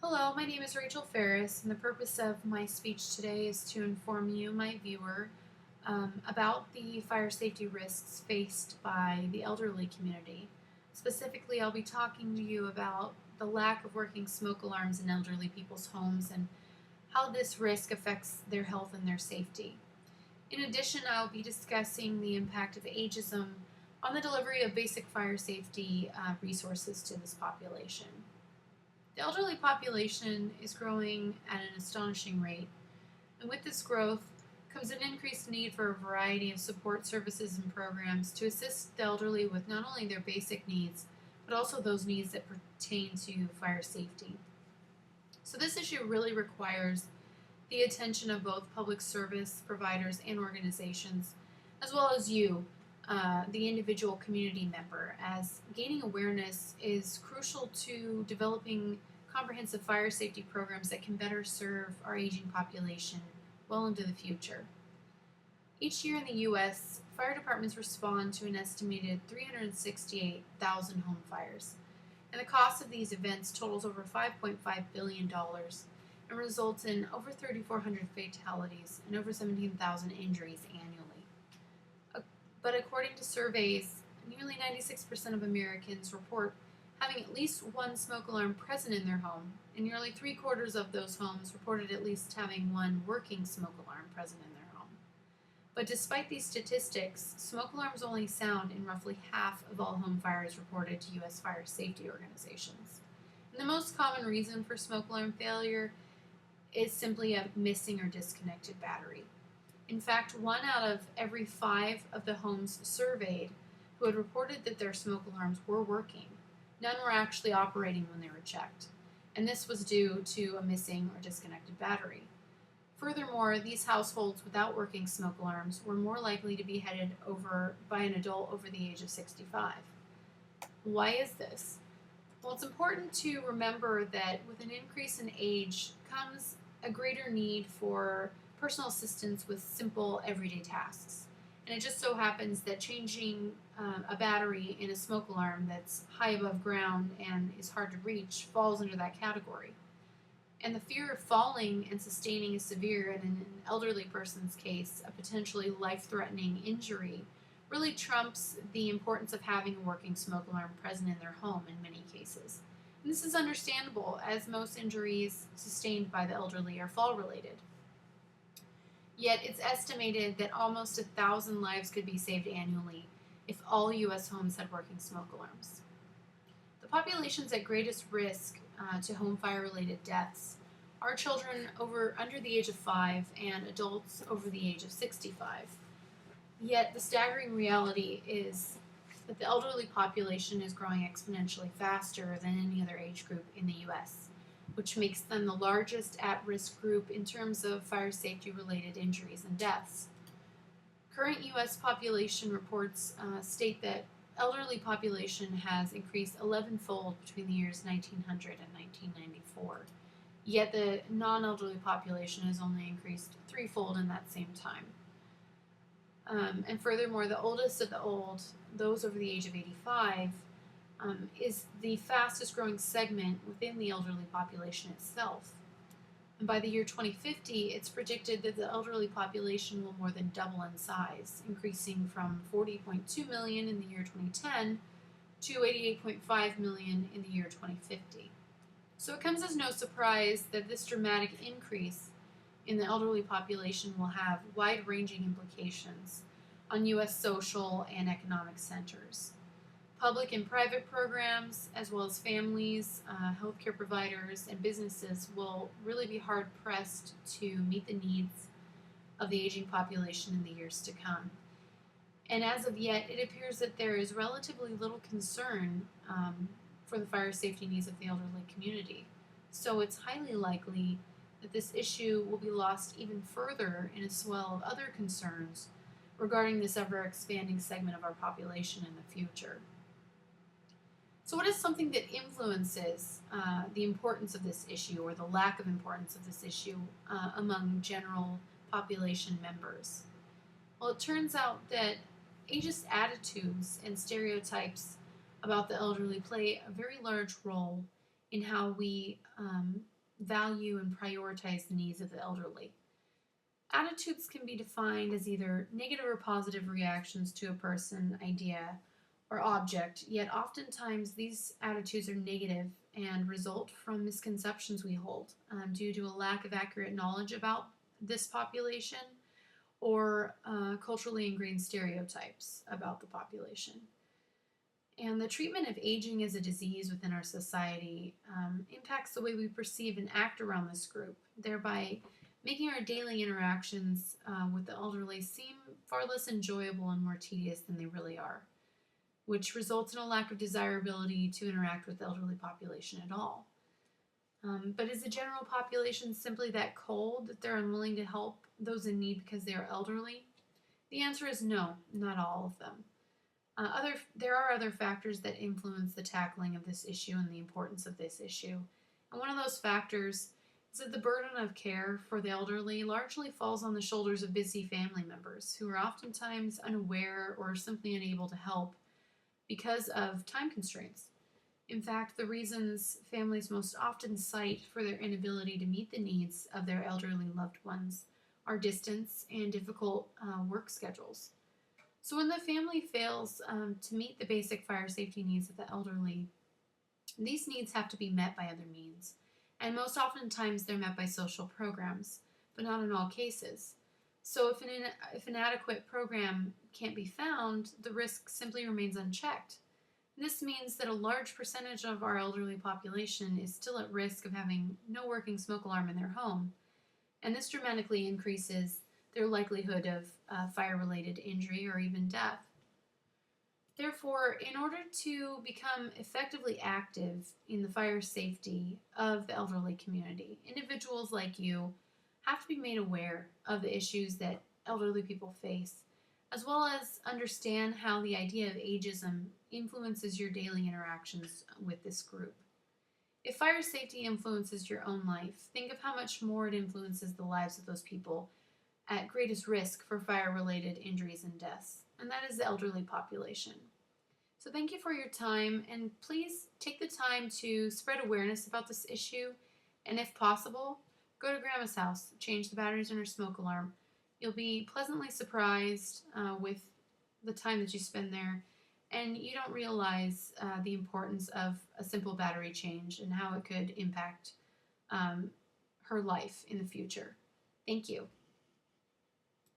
Hello, my name is Rachel Ferris, and the purpose of my speech today is to inform you, my viewer, about the fire safety risks faced by the elderly community. Specifically, I'll be talking to you about the lack of working smoke alarms in elderly people's homes and how this risk affects their health and their safety. In addition, I'll be discussing the impact of ageism on the delivery of basic fire safety resources to this population. The elderly population is growing at an astonishing rate, and with this growth comes an increased need for a variety of support services and programs to assist the elderly with not only their basic needs, but also those needs that pertain to fire safety. So, this issue really requires the attention of both public service providers and organizations, as well as you, the individual community member, as gaining awareness is crucial to developing comprehensive fire safety programs that can better serve our aging population well into the future. Each year in the U.S., fire departments respond to an estimated 368,000 home fires, and the cost of these events totals over $5.5 billion and results in over 3,400 fatalities and over 17,000 injuries annually. But according to surveys, nearly 96% of Americans report having at least one smoke alarm present in their home, and nearly three-quarters of those homes reported at least having one working smoke alarm present in their home. But despite these statistics, smoke alarms only sound in roughly half of all home fires reported to U.S. fire safety organizations. And the most common reason for smoke alarm failure is simply a missing or disconnected battery. In fact, 1 out of every 5 of the homes surveyed who had reported that their smoke alarms were working, none were actually operating when they were checked, and this was due to a missing or disconnected battery. Furthermore, these households without working smoke alarms were more likely to be headed over by an adult over the age of 65. Why is this? Well, it's important to remember that with an increase in age comes a greater need for personal assistance with simple everyday tasks. And it just so happens that changing a battery in a smoke alarm that's high above ground and is hard to reach falls under that category. And the fear of falling and sustaining a severe, and in an elderly person's case, a potentially life threatening injury, really trumps the importance of having a working smoke alarm present in their home in many cases. And this is understandable, as most injuries sustained by the elderly are fall related. Yet it's estimated that almost 1,000 lives could be saved annually if all U.S. homes had working smoke alarms. The populations at greatest risk to home fire related deaths are children under the age of 5 and adults over the age of 65. Yet the staggering reality is that the elderly population is growing exponentially faster than any other age group in the U.S., which makes them the largest at-risk group in terms of fire safety-related injuries and deaths. Current U.S. population reports state that elderly population has increased 11-fold between the years 1900 and 1994, yet the non-elderly population has only increased threefold in that same time. And furthermore, the oldest of the old, those over the age of 85, is the fastest growing segment within the elderly population itself. And by the year 2050, it's predicted that the elderly population will more than double in size, increasing from 40.2 million in the year 2010 to 88.5 million in the year 2050. So it comes as no surprise that this dramatic increase in the elderly population will have wide-ranging implications on U.S. social and economic centers. Public and private programs, as well as families, healthcare providers, and businesses will really be hard-pressed to meet the needs of the aging population in the years to come. And as of yet, it appears that there is relatively little concern for the fire safety needs of the elderly community. So it's highly likely that this issue will be lost even further in a swell of other concerns regarding this ever-expanding segment of our population in the future. So what is something that influences the importance of this issue, or the lack of importance of this issue among general population members? Well, it turns out that ageist attitudes and stereotypes about the elderly play a very large role in how we value and prioritize the needs of the elderly. Attitudes can be defined as either negative or positive reactions to a person, idea, or object, yet oftentimes these attitudes are negative and result from misconceptions we hold due to a lack of accurate knowledge about this population or culturally ingrained stereotypes about the population. And the treatment of aging as a disease within our society impacts the way we perceive and act around this group, thereby making our daily interactions with the elderly seem far less enjoyable and more tedious than they really are, which results in a lack of desirability to interact with the elderly population at all. But is the general population simply that cold that they're unwilling to help those in need because they are elderly? The answer is no, not all of them. There are other factors that influence the tackling of this issue and the importance of this issue. And one of those factors is that the burden of care for the elderly largely falls on the shoulders of busy family members who are oftentimes unaware or simply unable to help because of time constraints. In fact, the reasons families most often cite for their inability to meet the needs of their elderly loved ones are distance and difficult work schedules. So, when the family fails to meet the basic fire safety needs of the elderly, these needs have to be met by other means. And most oftentimes, they're met by social programs, but not in all cases. So, if an adequate program can't be found, the risk simply remains unchecked. This means that a large percentage of our elderly population is still at risk of having no working smoke alarm in their home, and this dramatically increases their likelihood of fire related injury or even death. Therefore, in order to become effectively active in the fire safety of the elderly community, individuals like you have to be made aware of the issues that elderly people face, as well as understand how the idea of ageism influences your daily interactions with this group. If fire safety influences your own life, think of how much more it influences the lives of those people at greatest risk for fire related injuries and deaths, and that is the elderly population. So, thank you for your time, and please take the time to spread awareness about this issue, and if possible, go to Grandma's house, change the batteries in her smoke alarm. You'll be pleasantly surprised with the time that you spend there, and you don't realize the importance of a simple battery change and how it could impact her life in the future. Thank you.